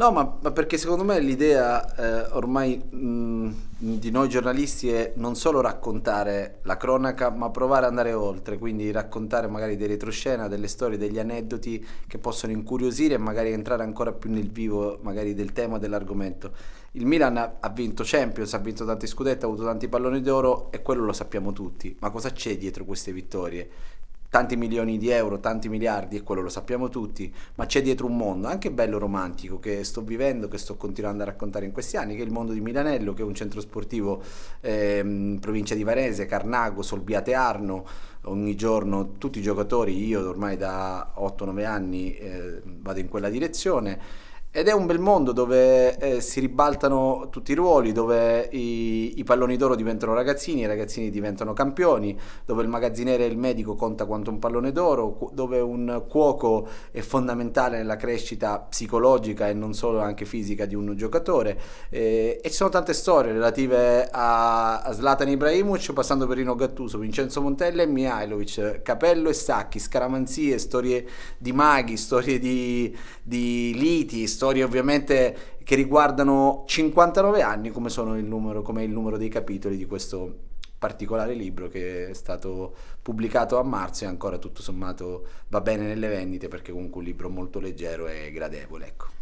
No, ma perché secondo me l'idea ormai di noi giornalisti è non solo raccontare la cronaca, ma provare ad andare oltre, quindi raccontare magari dei retroscena, delle storie, degli aneddoti che possono incuriosire e magari entrare ancora più nel vivo magari del tema, dell'argomento. Il Milan ha vinto Champions, ha vinto tanti scudetti, ha avuto tanti palloni d'oro e quello lo sappiamo tutti. Ma cosa c'è dietro queste vittorie? Tanti milioni di euro, tanti miliardi, e quello lo sappiamo tutti, ma c'è dietro un mondo anche bello romantico che sto vivendo, che sto continuando a raccontare in questi anni, che è il mondo di Milanello, che è un centro sportivo in provincia di Varese, Carnago, Solbiate Arno. Ogni giorno tutti i giocatori, io ormai da 8-9 anni vado in quella direzione. Ed è un bel mondo dove si ribaltano tutti i ruoli, dove i palloni d'oro diventano ragazzini, i ragazzini diventano campioni, dove il magazziniere e il medico conta quanto un pallone d'oro, dove un cuoco è fondamentale nella crescita psicologica e non solo anche fisica di un giocatore. E ci sono tante storie relative a Zlatan Ibrahimovic, passando per Rino Gattuso, Vincenzo Montella e Mihailovic, Capello e Sacchi, scaramanzie, storie di maghi, storie di liti, storie ovviamente che riguardano 59 anni, come sono il numero, come è il numero dei capitoli di questo particolare libro che è stato pubblicato a marzo e ancora tutto sommato va bene nelle vendite perché comunque è un libro molto leggero e gradevole, ecco.